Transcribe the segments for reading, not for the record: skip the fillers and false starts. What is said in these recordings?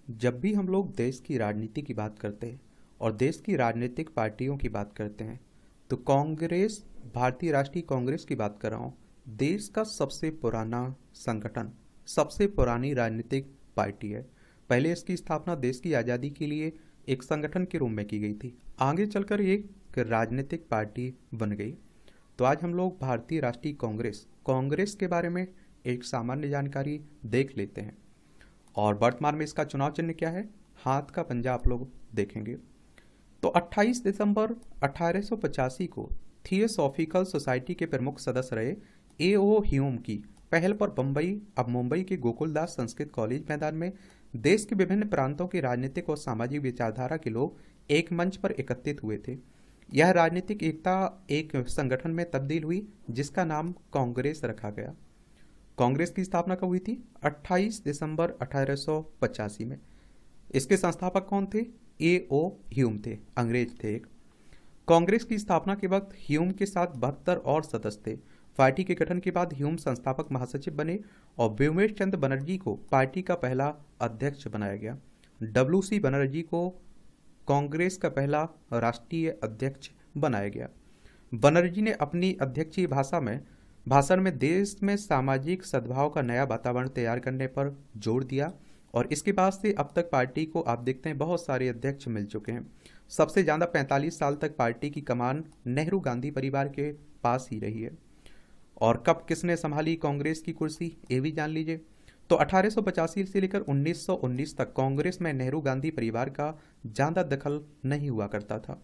जब भी हम लोग देश की राजनीति की बात करते हैं और देश की राजनीतिक पार्टियों की बात करते हैं तो कांग्रेस, भारतीय राष्ट्रीय कांग्रेस की बात कर रहा हूँ। देश का सबसे पुराना संगठन, सबसे पुरानी राजनीतिक पार्टी है। पहले इसकी स्थापना देश की आज़ादी के लिए एक संगठन के रूप में की गई थी। आगे चलकर ये एक राजनीतिक पार्टी बन गई। तो आज हम लोग भारतीय राष्ट्रीय कांग्रेस कांग्रेस के बारे में एक सामान्य जानकारी देख लेते हैं। और वर्तमान में इसका चुनाव चिन्ह क्या है? हाथ का पंजा आप लोग देखेंगे। तो 28 दिसंबर 1885 को थियोसॉफिकल सोसाइटी के प्रमुख सदस्य रहे ए.ओ. ह्यूम की पहल पर मुंबई के गोकुलदास संस्कृत कॉलेज मैदान में देश के विभिन्न प्रांतों के राजनीतिक और सामाजिक विचारधारा के लोग एक मंच पर एकत्रित हुए थे। यह राजनीतिक एकता एक संगठन में तब्दील हुई जिसका नाम कांग्रेस रखा गया। कांग्रेस की स्थापना कब हुई थी? 28 दिसंबर 1885 में। इसके संस्थापक कौन थे? ए.ओ. ह्यूम थे, अंग्रेज थे एक। कांग्रेस की स्थापना के वक्त ह्यूम के साथ 72 और सदस्य थे। पार्टी के गठन के बाद ह्यूम संस्थापक महासचिव बने और व्योमेश चंद्र बनर्जी को पार्टी का पहला अध्यक्ष बनाया गया। डब्ल्यू.सी. बनर्जी को कांग्रेस का पहला राष्ट्रीय अध्यक्ष बनाया गया। बनर्जी ने अपनी अध्यक्षीय भाषण में देश में सामाजिक सद्भाव का नया वातावरण तैयार करने पर जोर दिया और इसके बाद से अब तक पार्टी को आप देखते हैं बहुत सारे अध्यक्ष मिल चुके हैं। सबसे ज़्यादा 45 साल तक पार्टी की कमान नेहरू गांधी परिवार के पास ही रही है। और कब किसने संभाली कांग्रेस की कुर्सी, ये भी जान लीजिए। तो 1885 से लेकर 1919 तक कांग्रेस में नेहरू गांधी परिवार का ज़्यादा दखल नहीं हुआ करता था।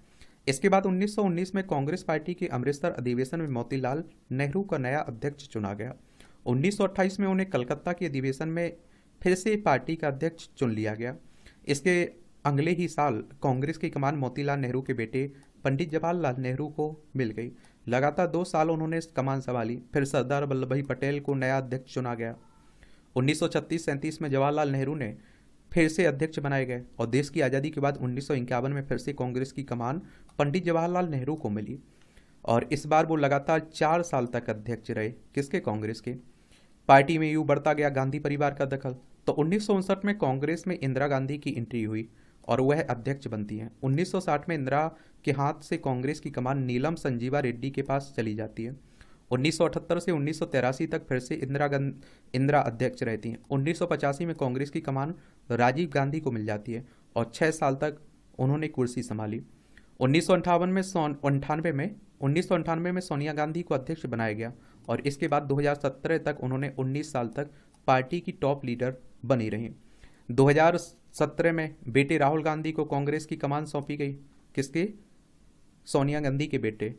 इसके बाद 1919 में कांग्रेस पार्टी के अमृतसर अधिवेशन में मोतीलाल नेहरू का नया अध्यक्ष चुना गया। 1928 में उन्हें कलकत्ता के अधिवेशन में फिर से पार्टी का अध्यक्ष चुन लिया गया। इसके अगले ही साल कांग्रेस की कमान मोतीलाल नेहरू के बेटे पंडित जवाहरलाल नेहरू को मिल गई। लगातार 2 साल उन्होंने कमान संभाली। फिर सरदार वल्लभ भाई पटेल को नया अध्यक्ष चुना गया। 1936-37 में जवाहरलाल नेहरू ने फिर से अध्यक्ष बनाए गए और देश की आज़ादी के बाद 1951 में फिर से कांग्रेस की कमान पंडित जवाहरलाल नेहरू को मिली और इस बार वो लगातार 4 साल तक अध्यक्ष रहे। किसके? कांग्रेस के। पार्टी में यूं बढ़ता गया गांधी परिवार का दखल। तो 1959 में कांग्रेस में इंदिरा गांधी की एंट्री हुई और वह अध्यक्ष बनती हैं। 1960 में इंदिरा के हाथ से कांग्रेस की कमान नीलम संजीवा रेड्डी के पास चली जाती है। 1978 से 1983 तक फिर से इंदिरा अध्यक्ष रहती हैं। 1985 में कांग्रेस की कमान राजीव गांधी को मिल जाती है और 6 साल तक उन्होंने कुर्सी संभाली। 1998 में सोनिया गांधी को अध्यक्ष बनाया गया और इसके बाद 2017 तक उन्होंने 19 साल तक पार्टी की टॉप लीडर बनी रही। 2017 में बेटे राहुल गांधी को कांग्रेस की कमान सौंपी गई। किसके? सोनिया गांधी के बेटे।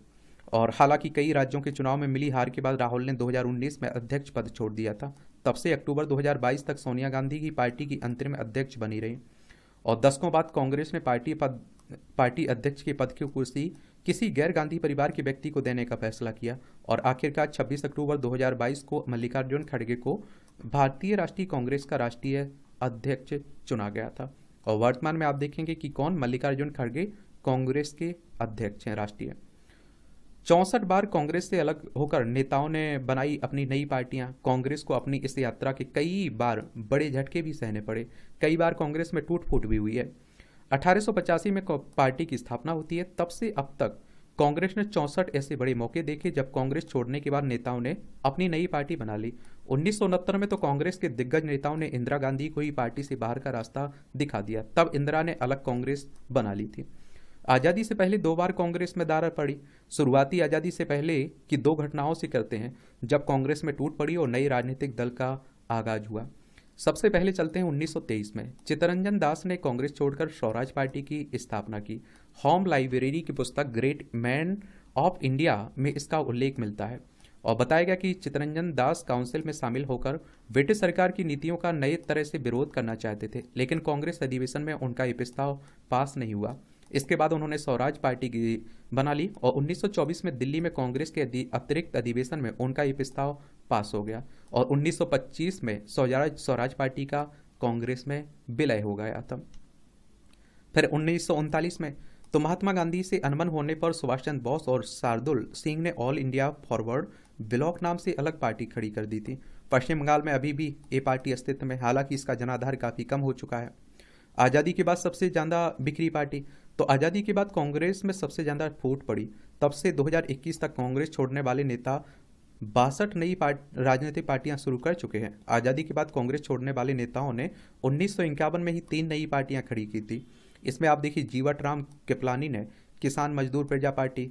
और हालांकि कई राज्यों के चुनाव में मिली हार के बाद राहुल ने 2019 में अध्यक्ष पद छोड़ दिया था। तब से अक्टूबर 2022 तक सोनिया गांधी की पार्टी की अंतरिम अध्यक्ष बनी रही और दशकों बाद कांग्रेस ने पार्टी अध्यक्ष के पद की कुर्सी किसी गैर गांधी परिवार के व्यक्ति को देने का फैसला किया और आखिरकार 26 अक्टूबर 2022 को मल्लिकार्जुन खड़गे को भारतीय राष्ट्रीय कांग्रेस का राष्ट्रीय अध्यक्ष चुना गया था। और वर्तमान में आप देखेंगे कि कौन? मल्लिकार्जुन खड़गे कांग्रेस के अध्यक्ष हैं राष्ट्रीय। 64 बार कांग्रेस से अलग होकर नेताओं ने बनाई अपनी नई पार्टियां। कांग्रेस को अपनी इस यात्रा के कई बार बड़े झटके भी सहने पड़े। कई बार कांग्रेस में टूट फूट भी हुई है। 1885 में पार्टी की स्थापना होती है। तब से अब तक कांग्रेस ने 64 ऐसे बड़े मौके देखे जब कांग्रेस छोड़ने के बाद नेताओं ने अपनी नई पार्टी बना ली। 1969 में तो कांग्रेस के दिग्गज नेताओं ने इंदिरा गांधी को ही पार्टी से बाहर का रास्ता दिखा दिया। तब इंदिरा ने अलग कांग्रेस बना ली थी। आज़ादी से पहले 2 बार कांग्रेस में दरार पड़ी। शुरुआती आज़ादी से पहले की 2 घटनाओं से करते हैं जब कांग्रेस में टूट पड़ी और नई राजनीतिक दल का आगाज हुआ। सबसे पहले चलते हैं 1923 में। चित्तरंजन दास ने कांग्रेस छोड़कर स्वराज पार्टी की स्थापना की। होम लाइब्रेरी की पुस्तक ग्रेट मैन ऑफ इंडिया में इसका उल्लेख मिलता है और बताया गया कि चित्तरंजन दास काउंसिल में शामिल होकर ब्रिटिश सरकार की नीतियों का नए तरह से विरोध करना चाहते थे, लेकिन कांग्रेस अधिवेशन में उनका ये प्रस्ताव पास नहीं हुआ। इसके बाद उन्होंने स्वराज पार्टी की बना ली और 1924 में दिल्ली में कांग्रेस के अतिरिक्त अधिवेशन में उनका ये प्रस्ताव पास हो गया और 1925 में स्वराज पार्टी का कांग्रेस में विलय हो गया था। फिर 1939 में तो महात्मा गांधी से अनबन होने पर सुभाष चंद्र बोस और शार्दुल सिंह ने ऑल इंडिया फॉरवर्ड ब्लॉक नाम से अलग पार्टी खड़ी कर दी थी। पश्चिम बंगाल में अभी भी ये पार्टी अस्तित्व में, हालांकि इसका जनाधार काफ़ी कम हो चुका है। आज़ादी के बाद सबसे ज़्यादा बिखरी पार्टी, तो आज़ादी के बाद कांग्रेस में सबसे ज़्यादा फूट पड़ी। तब से 2021 तक कांग्रेस छोड़ने वाले नेता 62 नई राजनीतिक पार्टियां शुरू कर चुके हैं। आज़ादी के बाद कांग्रेस छोड़ने वाले नेताओं ने 1951 में ही 3 नई पार्टियां खड़ी की थी। इसमें आप देखिए, जीवट राम कृपलानी ने किसान मजदूर प्रजा पार्टी,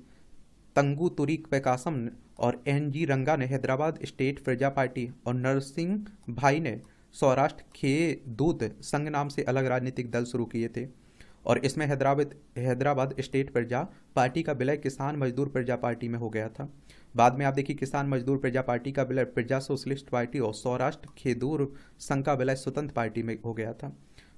तंगु तुरी प्रकाशम और एन जी रंगा ने हैदराबाद स्टेट प्रजा पार्टी और नरसिंह भाई ने सौराष्ट्र खेदूत संघ नाम से अलग राजनीतिक दल शुरू किए थे। और इसमें हैदराबाद स्टेट प्रजा पार्टी का विलय किसान मजदूर प्रजा पार्टी में हो गया था। बाद में आप देखिए, किसान मजदूर प्रजा पार्टी का विलय प्रजा सोशलिस्ट पार्टी और सौराष्ट्र खेदूर संघ का विलय स्वतंत्र पार्टी में हो गया था।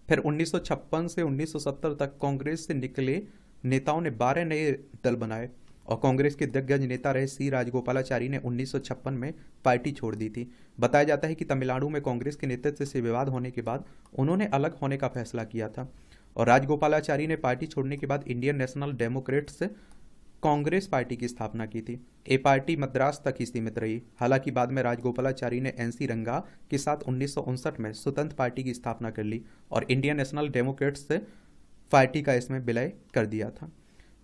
फिर 1956 से 1970 तक कांग्रेस से निकले नेताओं ने 12 नए दल बनाए और कांग्रेस के दिग्गज नेता रहे सी राजगोपालाचारी ने 1956 में पार्टी छोड़ दी थी। बताया जाता है कि तमिलनाडु में कांग्रेस के नेतृत्व से विवाद होने के बाद उन्होंने अलग होने का फैसला किया था और राजगोपालाचारी ने पार्टी छोड़ने के बाद Indian national Democrats Congress party की स्थापना की थी। ये पार्टी मद्रास तक ही सीमित रही। हालांकि बाद में राजगोपालाचारी ने एनसी रंगा के साथ 1959 में स्वतंत्र पार्टी की स्थापना कर ली और इंडियन नेशनल डेमोक्रेट्स पार्टी का इसमें विलय कर दिया था।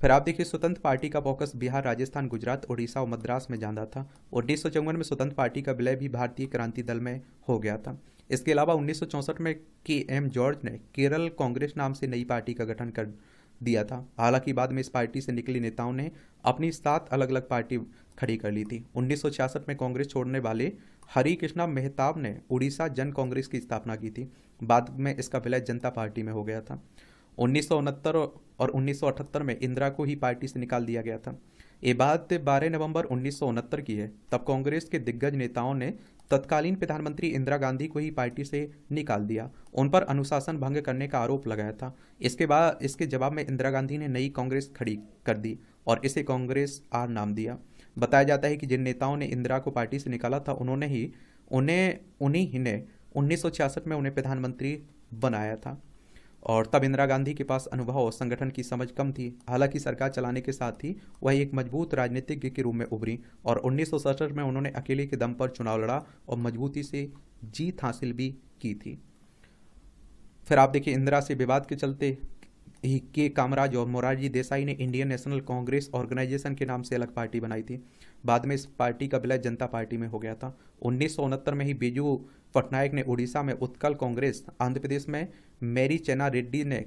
फिर आप देखिए, स्वतंत्र पार्टी का फोकस बिहार, राजस्थान, गुजरात, उड़ीसा और मद्रास में ज्यादा था। 1954 में स्वतंत्र पार्टी का विलय भी भारतीय क्रांति दल में हो गया था। इसके अलावा 1964 में के.एम. जॉर्ज ने केरल कांग्रेस नाम से नई पार्टी का गठन कर दिया था। हालांकि बाद में इस पार्टी से निकले नेताओं ने अपनी 7 अलग अलग पार्टी खड़ी कर ली थी। 1966 में कांग्रेस छोड़ने वाले हरि कृष्णा मेहताब ने उड़ीसा जन कांग्रेस की स्थापना की थी। बाद में इसका विलय जनता पार्टी में हो गया था। 1969 और 1978 में इंदिरा को ही पार्टी से निकाल दिया गया था। ये बात 12 नवंबर 1969 की है। तब कांग्रेस के दिग्गज नेताओं ने तत्कालीन प्रधानमंत्री इंदिरा गांधी को ही पार्टी से निकाल दिया। उन पर अनुशासन भंग करने का आरोप लगाया था। इसके जवाब में इंदिरा गांधी ने नई कांग्रेस खड़ी कर दी और इसे कांग्रेस आर नाम दिया। बताया जाता है कि जिन नेताओं ने इंदिरा को पार्टी से निकाला था उन्हीं ही ने 1966 में उन्हें प्रधानमंत्री बनाया था और तब इंदिरा गांधी के पास अनुभव और संगठन की समझ कम थी। हालांकि सरकार चलाने के साथ ही वह एक मजबूत राजनीतिज्ञ के रूप में उभरी और 1967 में उन्होंने अकेले के दम पर चुनाव लड़ा और मजबूती से जीत हासिल भी की थी। फिर आप देखिए, इंदिरा से विवाद के चलते ही के कामराज और मोरारजी देसाई ने इंडियन नेशनल कांग्रेस ऑर्गेनाइजेशन के नाम से अलग पार्टी बनाई थी। बाद में इस पार्टी का विलय जनता पार्टी में हो गया था। 1969 में ही बीजू पटनायक ने उड़ीसा में उत्कल कांग्रेस, आंध्र प्रदेश में मेरी चेन्ना रेड्डी ने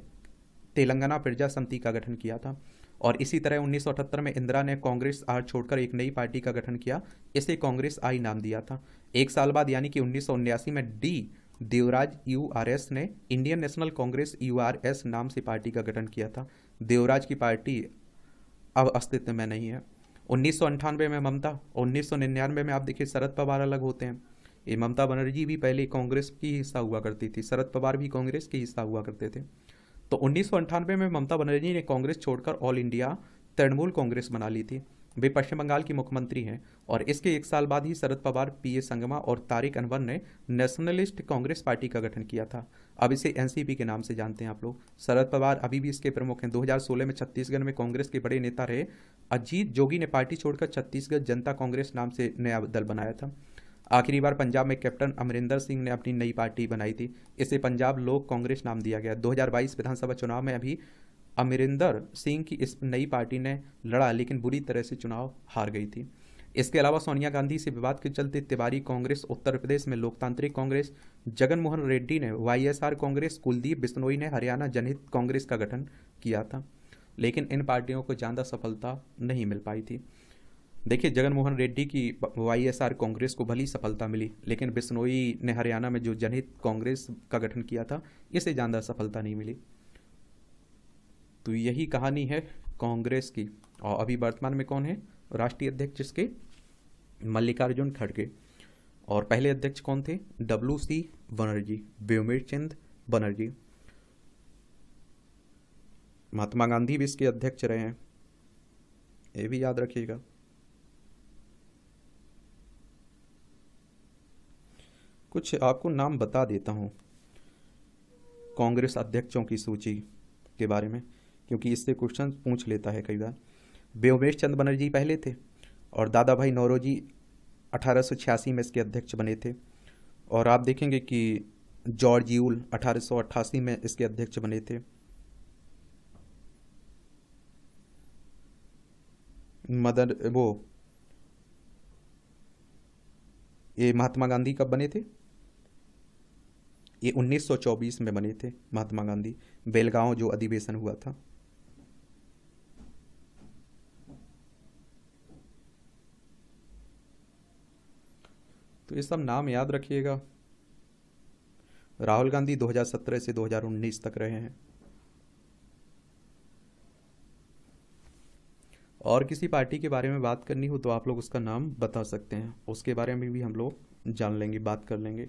तेलंगाना प्रजा समिति का गठन किया था और इसी तरह 1978 में इंदिरा ने कांग्रेस आर छोड़कर एक नई पार्टी का गठन किया। इसे कांग्रेस आई नाम दिया था। एक साल बाद यानी कि 1979 में डी देवराज यूआरएस ने इंडियन नेशनल कांग्रेस यूआरएस नाम से पार्टी का गठन किया था। देवराज की पार्टी अब अस्तित्व में नहीं है। 1998 में ममता और 1999 में आप देखिए शरद पवार अलग होते हैं। ये ममता बनर्जी भी पहले कांग्रेस की हिस्सा हुआ करती थी, शरद पवार भी कांग्रेस के हिस्सा हुआ करते थे। तो 1998 में ममता बनर्जी ने कांग्रेस छोड़कर ऑल इंडिया तृणमूल कांग्रेस बना ली थी। वे पश्चिम बंगाल की मुख्यमंत्री हैं और इसके एक साल बाद ही शरद पवार, पीए संगमा और तारिक अनवर ने नेशनलिस्ट कांग्रेस पार्टी का गठन किया था। अब इसे एनसीपी के नाम से जानते हैं आप लोग। शरद पवार अभी भी इसके प्रमुख हैं। 2016 में छत्तीसगढ़ में कांग्रेस के बड़े नेता रहे अजीत जोगी ने पार्टी छोड़कर छत्तीसगढ़ जनता कांग्रेस नाम से नया दल बनाया था। आखिरी बार पंजाब में कैप्टन अमरिंदर सिंह ने अपनी नई पार्टी बनाई थी। इसे पंजाब लोक कांग्रेस नाम दिया गया। 2022 विधानसभा चुनाव में अभी अमरिंदर सिंह की इस नई पार्टी ने लड़ा लेकिन बुरी तरह से चुनाव हार गई थी। इसके अलावा सोनिया गांधी से विवाद के चलते तिवारी कांग्रेस, उत्तर प्रदेश में लोकतांत्रिक कांग्रेस, जगन मोहन रेड्डी ने वाईएसआर कांग्रेस, कुलदीप बिश्नोई ने हरियाणा जनहित कांग्रेस का गठन किया था, लेकिन इन पार्टियों को ज़्यादा सफलता नहीं मिल पाई थी। देखिए, जगन मोहन रेड्डी की वाईएसआर कांग्रेस को भली सफलता मिली, लेकिन बिश्नोई ने हरियाणा में जो जनहित कांग्रेस का गठन किया था इसे ज़्यादा सफलता नहीं मिली। तो यही कहानी है कांग्रेस की। और अभी वर्तमान में कौन है राष्ट्रीय अध्यक्ष इसके? मल्लिकार्जुन खड़गे। और पहले अध्यक्ष कौन थे? WC बनर्जी, व्योमकेश चंद्र बनर्जी। महात्मा गांधी भी इसके अध्यक्ष रहे हैं, ये भी याद रखिएगा। कुछ आपको नाम बता देता हूँ कांग्रेस अध्यक्षों की सूची के बारे में, क्योंकि इससे क्वेश्चन पूछ लेता है कई बार। व्योमकेश चंद्र बनर्जी पहले थे और दादा भाई नौरोजी 1886 में इसके अध्यक्ष बने थे। और आप देखेंगे कि जॉर्ज यूल 1888 में इसके अध्यक्ष बने थे। मदर वो ये महात्मा गांधी कब बने थे? ये 1924 में बने थे महात्मा गांधी, बेलगांव जो अधिवेशन हुआ था। तो ये सब नाम याद रखिएगा। राहुल गांधी 2017 से 2019 तक रहे हैं। और किसी पार्टी के बारे में बात करनी हो तो आप लोग उसका नाम बता सकते हैं, उसके बारे में भी हम लोग जान लेंगे, बात कर लेंगे।